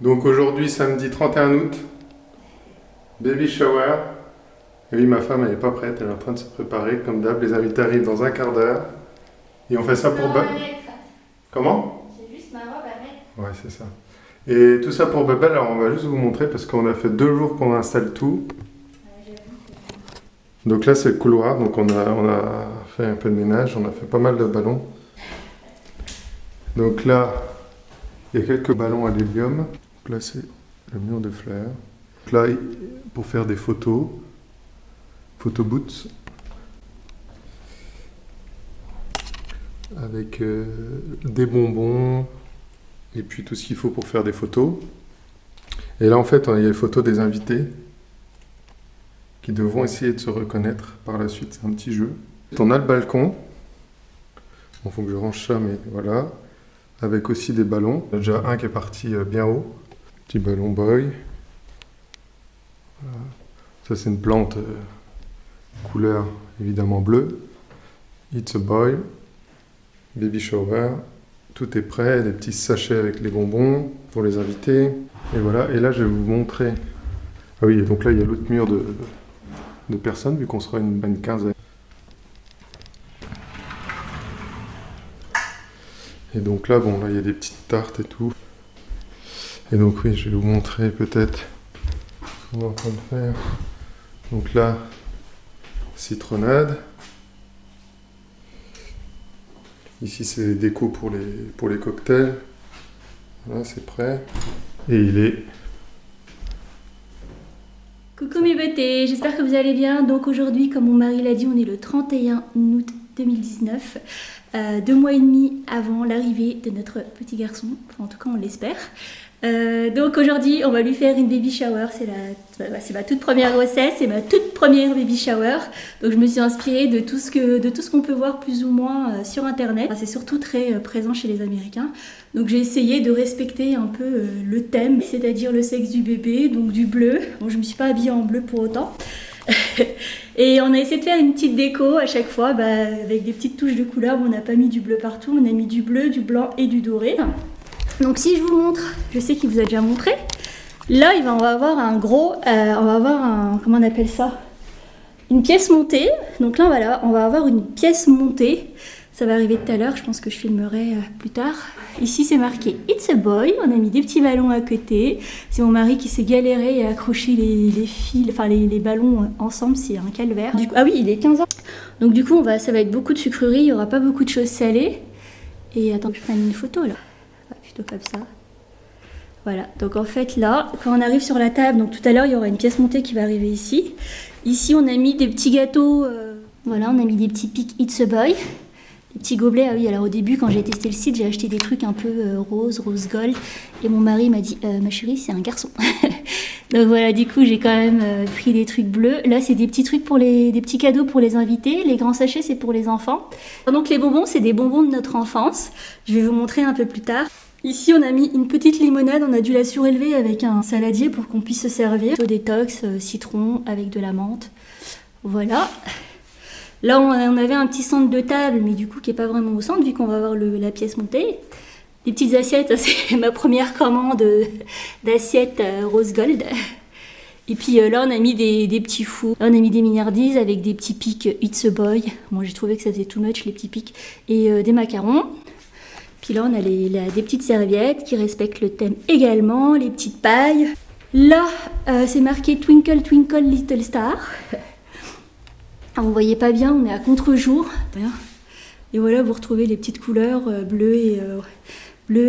Donc aujourd'hui, samedi 31 août, baby shower. Et oui, ma femme, elle n'est pas prête, elle est en train de se préparer, comme d'hab. Les invités arrivent dans un quart d'heure. Et on fait ça pour... Comment? J'ai juste ma robe à mettre. Ouais, c'est ça. Et tout ça pour Babel, alors on va juste vous montrer parce qu'on a fait 2 jours qu'on installe tout. Donc là, c'est le couloir, donc on a fait un peu de ménage, on a fait pas mal de ballons. Donc là, il y a quelques ballons à l'hélium. Donc là, c'est le mur de fleurs. Donc là, pour faire des photos, photo booths, avec des bonbons et puis tout ce qu'il faut pour faire des photos. Et là, en fait, il y a les photos des invités qui devront essayer de se reconnaître par la suite. C'est un petit jeu. On a le balcon. Bon, faut que je range ça, mais voilà. Avec aussi des ballons. Il y en a déjà un qui est parti bien haut. Petit ballon boy. Voilà. Ça, c'est une plante couleur évidemment bleue. It's a boy. Baby shower. Tout est prêt. Des petits sachets avec les bonbons pour les invités. Et voilà. Et là, je vais vous montrer. Ah oui, et donc là, il y a l'autre mur de personnes, vu qu'on sera une bonne quinzaine. Et donc là, bon, là, il y a des petites tartes et tout. Et donc oui, je vais vous montrer peut-être ce qu'on est en train de faire. Donc là, citronnade. Ici, c'est les décos pour les cocktails. Voilà, c'est prêt. Et il est... Coucou mes beautés, j'espère que vous allez bien. Donc aujourd'hui, comme mon mari l'a dit, on est le 31 août 2019. 2 mois et demi avant l'arrivée de notre petit garçon. Enfin, en tout cas, on l'espère. Donc aujourd'hui, on va lui faire une baby shower. C'est ma toute première grossesse, c'est ma toute première baby shower. Donc je me suis inspirée de tout ce qu'on peut voir plus ou moins sur internet. C'est surtout très présent chez les Américains. Donc j'ai essayé de respecter un peu le thème, c'est-à-dire le sexe du bébé, donc du bleu. Bon, je me suis pas habillée en bleu pour autant. Et on a essayé de faire une petite déco à chaque fois, avec des petites touches de couleur. On n'a pas mis du bleu partout, on a mis du bleu, du blanc et du doré. Donc si je vous montre, je sais qu'il vous a déjà montré. Là, on va avoir un gros, comment on appelle ça? Une pièce montée. Donc là, voilà, on va avoir une pièce montée. Ça va arriver tout à l'heure, je pense que je filmerai plus tard. Ici, c'est marqué « It's a boy ». On a mis des petits ballons à côté. C'est mon mari qui s'est galéré à accrocher les fils, enfin les ballons ensemble, c'est un calvaire. Ah oui, il est 15 ans. Donc du coup, ça va être beaucoup de sucreries, il n'y aura pas beaucoup de choses salées. Et attends, je prends une photo là. Plutôt comme ça. Voilà, donc en fait là, quand on arrive sur la table, donc tout à l'heure, il y aura une pièce montée qui va arriver ici. Ici, on a mis des petits gâteaux, voilà, on a mis des petits pics « It's a boy ». Les petits gobelets, ah oui, alors au début, quand j'ai testé le site, j'ai acheté des trucs un peu rose gold. Et mon mari m'a dit, ma chérie, c'est un garçon. Donc voilà, du coup, j'ai quand même pris des trucs bleus. Là, c'est des petits trucs des petits cadeaux pour les invités. Les grands sachets, c'est pour les enfants. Donc les bonbons, c'est des bonbons de notre enfance. Je vais vous montrer un peu plus tard. Ici, on a mis une petite limonade. On a dû la surélever avec un saladier pour qu'on puisse se servir. Au détox, citron avec de la menthe. Voilà. Là, on avait un petit centre de table, mais du coup, qui n'est pas vraiment au centre, vu qu'on va avoir la pièce montée. Des petites assiettes, c'est ma première commande d'assiettes rose gold. Et puis là, on a mis des petits fours. Là, on a mis des mignardises avec des petits pics It's a boy. Moi, j'ai trouvé que ça faisait too much, les petits pics. Et des macarons. Puis là, on a des petites serviettes qui respectent le thème également, les petites pailles. Là, c'est marqué Twinkle, Twinkle, Little Star. Vous voyez pas bien, on est à contre-jour. Et voilà, vous retrouvez les petites couleurs bleues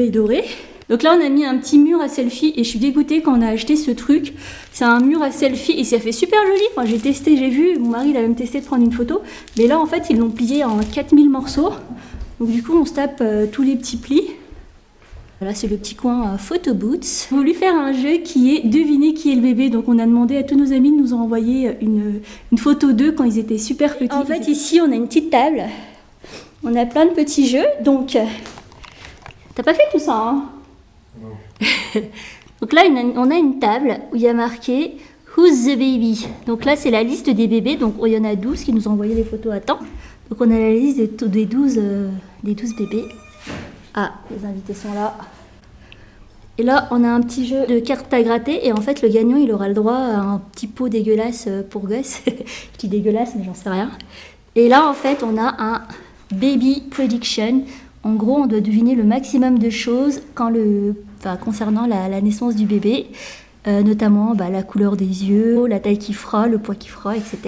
et dorées. Donc là, on a mis un petit mur à selfie et je suis dégoûtée quand on a acheté ce truc. C'est un mur à selfie et ça fait super joli. Moi, j'ai testé, j'ai vu, mon mari il a même testé de prendre une photo. Mais là, en fait, ils l'ont plié en 4000 morceaux. Donc du coup, on se tape tous les petits plis. Voilà, c'est le petit coin photo booths. J'ai voulu faire un jeu qui est deviner qui est le bébé. Donc on a demandé à tous nos amis de nous envoyer une photo d'eux quand ils étaient super petits. En fait, ici, on a une petite table. On a plein de petits jeux. Donc, t'as pas fait tout ça, hein? Non. Donc là, on a une table où il y a marqué « Who's the baby ?» Donc là, c'est la liste des bébés. Donc il y en a 12 qui nous ont envoyé les photos à temps. Donc on a la liste des 12 bébés. Ah, les invités sont là. Et là, on a un petit jeu de cartes à gratter. Et en fait, le gagnant, il aura le droit à un petit pot dégueulasse pour gosse. Je dis dégueulasse, mais j'en sais rien. Et là, en fait, on a un baby prediction. En gros, on doit deviner le maximum de choses concernant la naissance du bébé. Notamment la couleur des yeux, la taille qu'il fera, le poids qu'il fera, etc.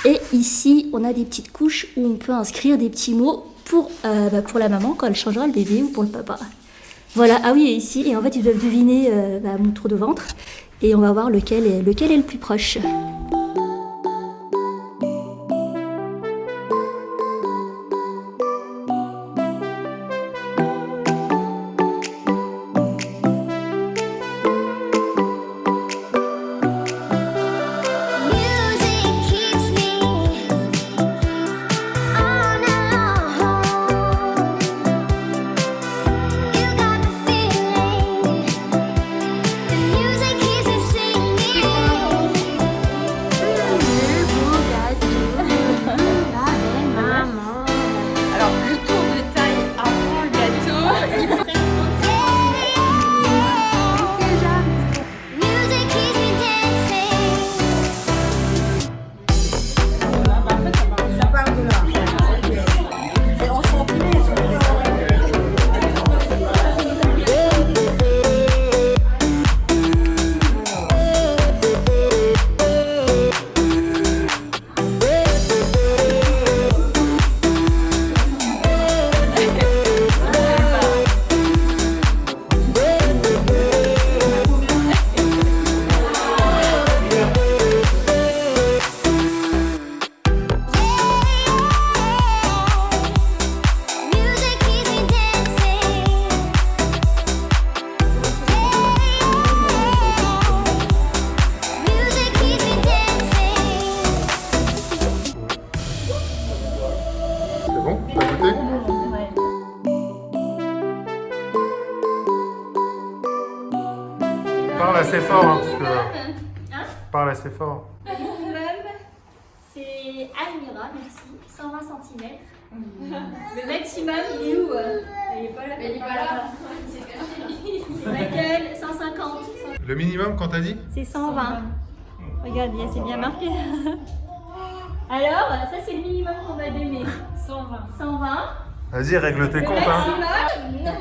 Et ici, on a des petites couches où on peut inscrire des petits mots pour la maman quand elle changera le bébé ou pour le papa. Voilà, ah oui, et ici, et en fait, ils doivent deviner mon tour de ventre et on va voir lequel est le plus proche. Parle assez fort, hein, parce que... Parle assez fort. Le minimum, c'est Almira, merci, 120 cm. Le maximum, il est où il est pas là. Il est pas là. Michael, 150. Le minimum, quand t'as dit? C'est 120. Regarde, c'est bien marqué. Alors, ça c'est le minimum qu'on va donner. 120. 120. Vas-y, règle tes Le comptes, hein. maximum,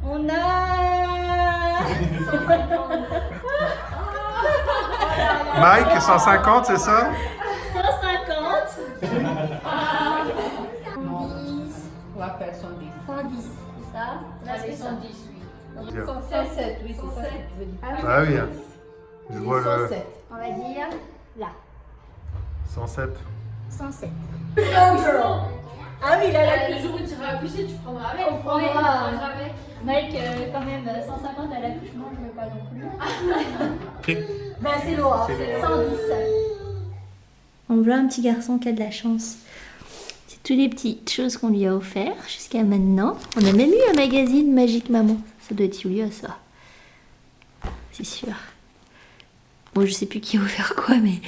on a 150. Mike, 150, c'est ça? 150. On va faire 110. 110, c'est ça? Là, c'est 110, oui. 107, oui, c'est ça. Ah oui, hein. Je vois le 107. On va dire là. 107. 107. Ah oui, là, le jour où tu iras accoucher, tu prendras avec. On prendra. Tu prendras avec. Mike, quand même, 150 à l'accouchement, je ne veux pas non plus. Ben, c'est Laura. C'est 110. On voit un petit garçon qui a de la chance. C'est toutes les petites choses qu'on lui a offertes jusqu'à maintenant. On a même eu un magazine Magique Maman. Ça doit être Julia, ça. C'est sûr. Bon, je sais plus qui a offert quoi, mais...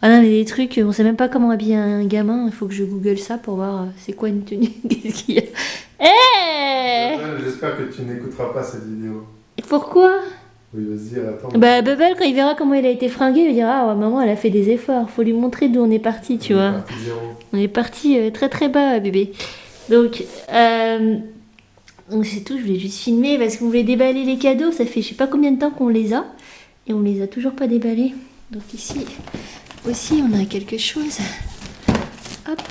Ah non, mais des trucs, on sait même pas comment habiller un gamin. Il faut que je google ça pour voir c'est quoi une tenue. Qu'est-ce qu'il y a. J'espère que tu n'écouteras pas cette vidéo. Et pourquoi? Oui, vas-y, attends. Bah, Bubble, quand il verra comment il a été fringué, il dira ah, ouais, maman, elle a fait des efforts. Faut lui montrer d'où on est parti, tu vois. On est parti très très bas, bébé. Donc c'est tout. Je voulais juste filmer parce qu'on voulait déballer les cadeaux. Ça fait je sais pas combien de temps qu'on les a. Et on les a toujours pas déballés. Donc ici aussi, on a quelque chose. Hop.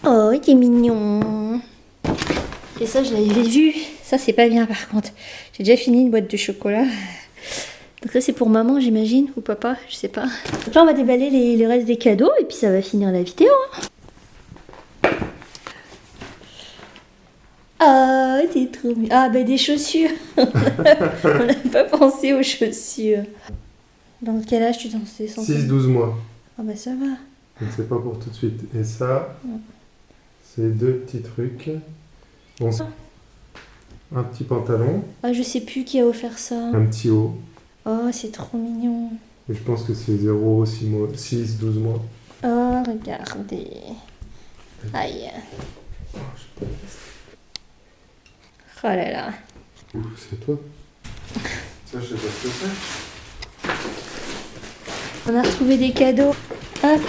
Oh, il est mignon. Et ça, je l'avais vu. Ça, c'est pas bien par contre. J'ai déjà fini une boîte de chocolat. Donc ça, c'est pour maman, j'imagine, ou papa, je sais pas. Donc là, on va déballer les restes des cadeaux et puis ça va finir la vidéo. Ah, t'es trop mignon. Ah, bah des chaussures. On n'a pas pensé aux chaussures. Dans quel âge tu t'en sais 6-12 mois. Ah bah ça va. Donc c'est pas pour tout de suite. Et ça, c'est deux petits trucs. Bon, un petit pantalon. Ah, je sais plus qui a offert ça. Un petit haut. Oh, c'est trop mignon. Et je pense que c'est 0, 6-12 mois. Oh, regardez. Aïe. Oh là là. Ouh, c'est toi. Ça, je sais pas ce que c'est. On a retrouvé des cadeaux. Hop.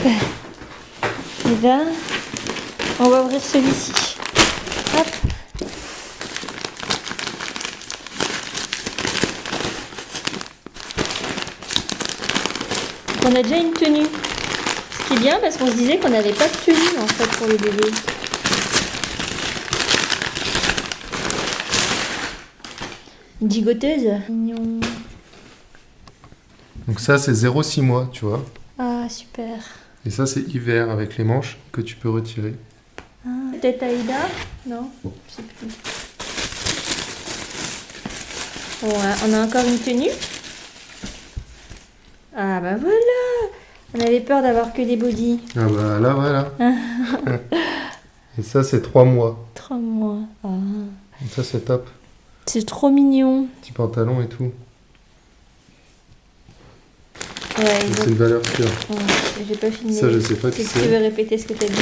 Et là, on va ouvrir celui-ci. Hop. On a déjà une tenue. Ce qui est bien parce qu'on se disait qu'on n'avait pas de tenue en fait pour le bébé. Une gigoteuse. Mignon. Donc ça, c'est 0,6 mois, tu vois. Ah, super. Et ça, c'est hiver avec les manches que tu peux retirer. Ah, peut-être Aïda? Non, je sais plus. Ouais, on a encore une tenue. Ah bah voilà. On avait peur d'avoir que des bodys. Ah bah là, voilà. Et ça, c'est 3 mois. 3 mois. Ah. Donc ça, c'est top. C'est trop mignon. Petit pantalon et tout. Ouais, Et c'est une valeur sûre. ouais, j'ai pas filmé. Ça, je sais pas Est-ce qui que tu veux c'est. répéter ce que tu as dit?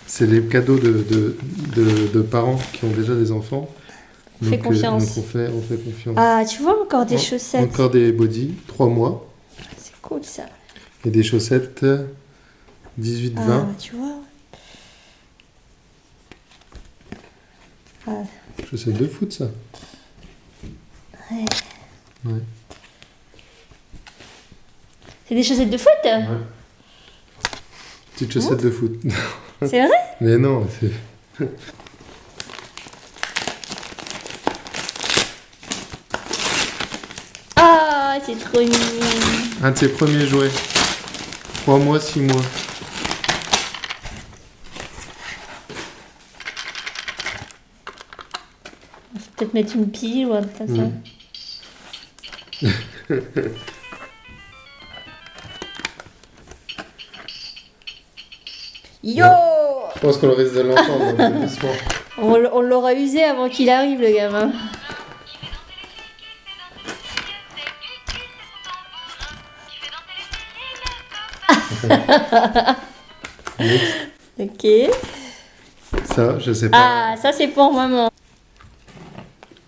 C'est les cadeaux de parents qui ont déjà des enfants. On fait confiance. Donc on fait confiance. Ah, tu vois, encore des En- chaussettes. Encore des bodys, 3 mois. C'est cool ça. Et des chaussettes 18-20. Ah, bah, tu vois. Ah, Chaussettes de foot, ça. ouais. Ouais. Ah. C'est des chaussettes de foot? Ouais. Petites chaussettes de foot. C'est vrai? Mais non, c'est... Ah, c'est trop mignon. Un de ses premiers jouets. 3 mois, 6 mois. On peut peut-être mettre une pile ou un truc comme ça. Yo! Je pense qu'on risque de l'entendre, donc doucement. On l'aura usé avant qu'il arrive, le gamin. Ok. Ça, je sais pas. Ah, ça c'est pour maman.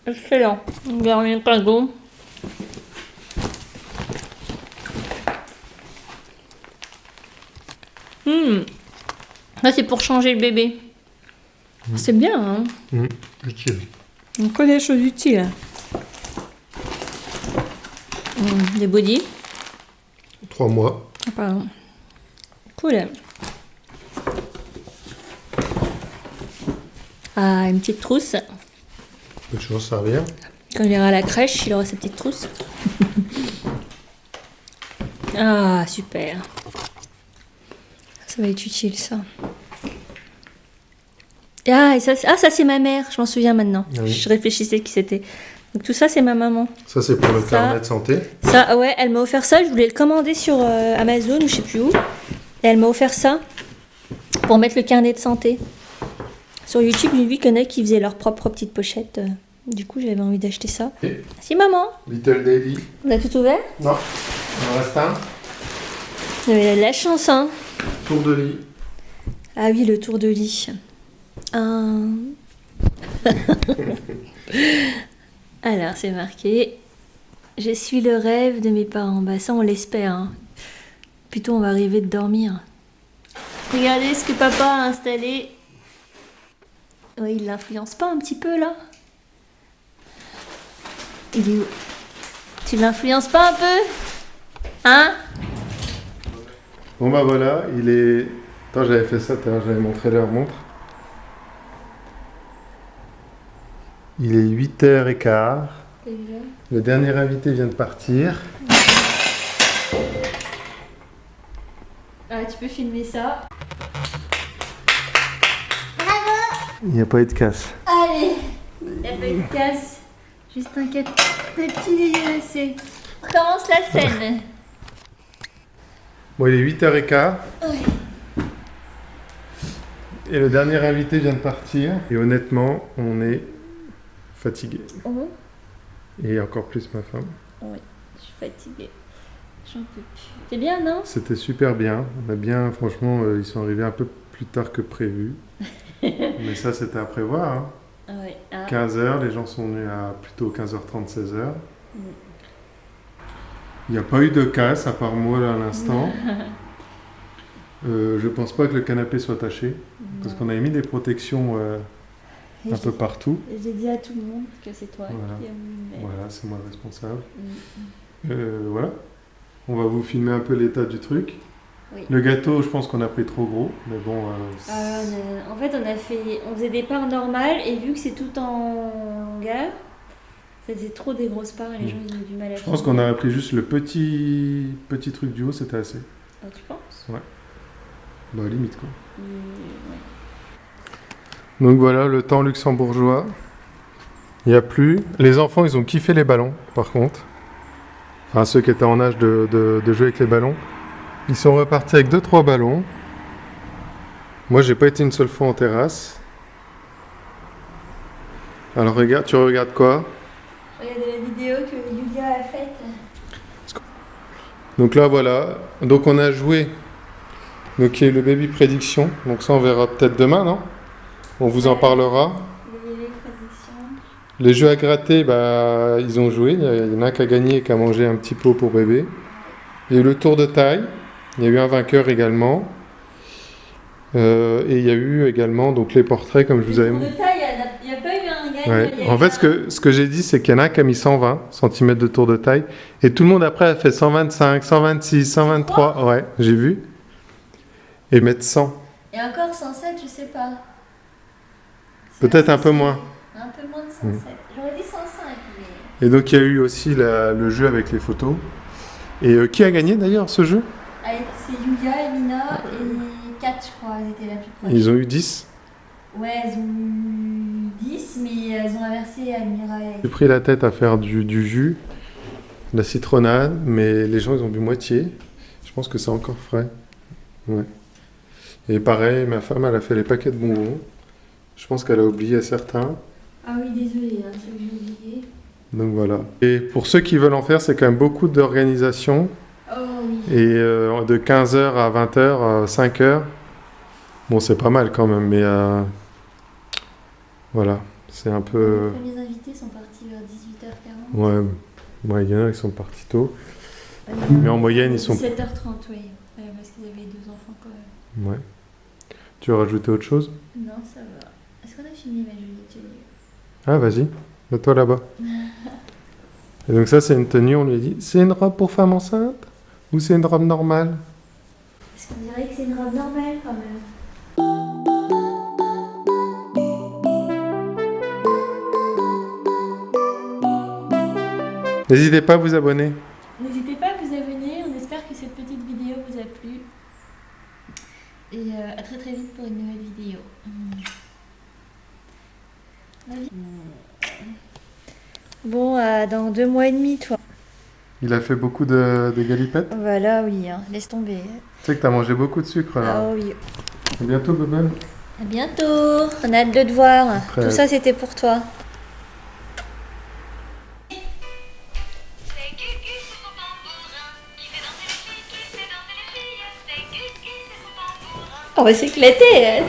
Excellent. Dernier cadeau. Ça c'est pour changer le bébé. C'est bien, hein. Utile. On connaît les choses utiles. Des bodys. 3 mois. Ah, pardon. Cool. Ah, une petite trousse. Peut toujours servir. Quand il ira à la crèche, il aura sa petite trousse. Ah, super. Ça va être utile, ça. Ah, et ça, ça c'est ma mère, je m'en souviens maintenant. Ah oui. Je réfléchissais qui c'était. Donc tout ça, c'est ma maman. Ça, c'est pour le Ça. carnet de santé. Ça, ouais, elle m'a offert ça. Je voulais le commander sur Amazon ou je sais plus où. Et elle m'a offert ça pour mettre le carnet de santé. Sur YouTube, j'ai vu qu'il y en a qui faisaient leur propre petite pochette. Du coup, j'avais envie d'acheter ça. Et Merci maman. Little Daily. On a tout ouvert? Non. Il en reste un. Vous avez de la chance, hein. Tour de lit. Ah oui, le tour de lit. Alors, c'est marqué. Je suis le rêve de mes parents. Bah ça, on l'espère. Hein. Plutôt, on va rêver de dormir. Regardez ce que papa a installé. Ouais, il l'influence pas un petit peu, là? Il est où? Tu l'influences pas un peu? Hein? Bon bah voilà, il est... Attends, j'avais fait ça tout à l'heure, j'avais montré leur montre. Il est 8h15. Le dernier invité vient de partir. Ah, tu peux filmer ça. Il n'y a pas eu de casse. Allez, il n'y a pas eu de casse. Juste un petit dégueulassé. On commence la scène. Bon, il est 8h15. Et le dernier invité vient de partir. Et honnêtement, on est fatigué. Oh, Et encore plus ma femme. oui, je suis fatiguée. J'en peux plus. C'est bien, non? C'était super bien. On a bien, franchement, ils sont arrivés un peu plus tard que prévu. Mais ça, c'était à prévoir. Hein. Ouais. Ah. 15h, les gens sont venus à plutôt 15h30, 16h. Mm. Il n'y a pas eu de casse, à part moi là à l'instant. Je pense pas que le canapé soit taché, parce qu'on avait mis des protections un peu partout. J'ai dit à tout le monde que c'est toi Voilà. qui as voulu mettre. Voilà, c'est moi le responsable. Mm. Voilà. On va vous filmer un peu l'état du truc. Oui. Le gâteau, je pense qu'on a pris trop gros, mais bon... En fait, on faisait des parts normales et vu que c'est tout en longueur, ça faisait trop des grosses parts et les gens ils ont eu du mal à je pense qu'on a pris juste le petit truc du haut, c'était assez. Ah, tu penses? Bah limite quoi. Ouais. Donc voilà, le temps luxembourgeois. Il n'y a plus. Les enfants, ils ont kiffé les ballons, par contre. Enfin, ceux qui étaient en âge de jouer avec les ballons. Ils sont repartis avec 2-3 ballons. Moi, j'ai pas été une seule fois en terrasse. Alors regarde, tu regardes quoi? Regardez la vidéo que Yulia a faite. Donc là, voilà. Donc on a joué. Donc qui est le baby prédiction. Donc ça, on verra peut-être demain, non? On vous en parlera. Les jeux à gratter, bah, ils ont joué. Il y en a un qui a gagné et qui a mangé un petit pot pour bébé. Il y a eu le tour de taille. Il y a eu un vainqueur également. Et il y a eu également donc, les portraits, comme je vous avais montré. Le tour de taille, il n'y a pas eu un gagnant. Ouais. En fait, ce que j'ai dit, c'est qu'il y en a un qui a mis 120 cm de tour de taille. Et tout le monde après a fait 125, 126, 123. Ouais, j'ai vu. Et mettre 100. Et encore 107, je sais pas. Peut-être un peu moins. Un peu moins de 107. J'aurais dit 105, mais... Et donc il y a eu aussi le jeu avec les photos. Et qui a gagné d'ailleurs ce jeu? Allez, c'est Yulia, Emina et 4, je crois, elles étaient la plus proche. Ils ont eu 10. Ouais, elles ont eu 10, mais elles ont inversé à Mireille. J'ai pris la tête à faire du jus, de la citronnade, mais les gens ils ont bu moitié. Je pense que c'est encore frais. Ouais. Et pareil, ma femme elle a fait les paquets de bonbons. Je pense qu'elle a oublié certains. Ah oui, désolé, hein, c'est que j'ai oublié. Donc voilà. Et pour ceux qui veulent en faire, c'est quand même beaucoup d'organisation. Oh oui. Et de 15h à 20h, 5h. Bon, c'est pas mal quand même, mais voilà, c'est un peu... Les premiers invités sont partis vers 18h40. Ouais, il y en a qui sont partis tôt. Mais en moyenne, ils sont... 17h30, oui. Ouais, parce qu'ils avaient 2 enfants quand même. Ouais. Tu veux rajouter autre chose? Non, ça va. Est-ce qu'on a fini, ma jolie tenue? Ah, vas-y, mets-toi là-bas. Et donc ça, c'est une tenue, on lui a dit, c'est une robe pour femme enceinte? Ou c'est une robe normale? Est-ce qu'on dirait que c'est une robe normale quand même? N'hésitez pas à vous abonner. N'hésitez pas à vous abonner, on espère que cette petite vidéo vous a plu. Et à très très vite pour une nouvelle vidéo. Bon, dans 2 mois et demi, toi. Il a fait beaucoup de galipettes. Voilà, oui, hein, laisse tomber. Tu sais que t'as mangé beaucoup de sucre là. Ah oui. À bientôt, Bebel. À bientôt, on a hâte de te voir. Très Tout ça, c'était pour toi. On va s'éclater.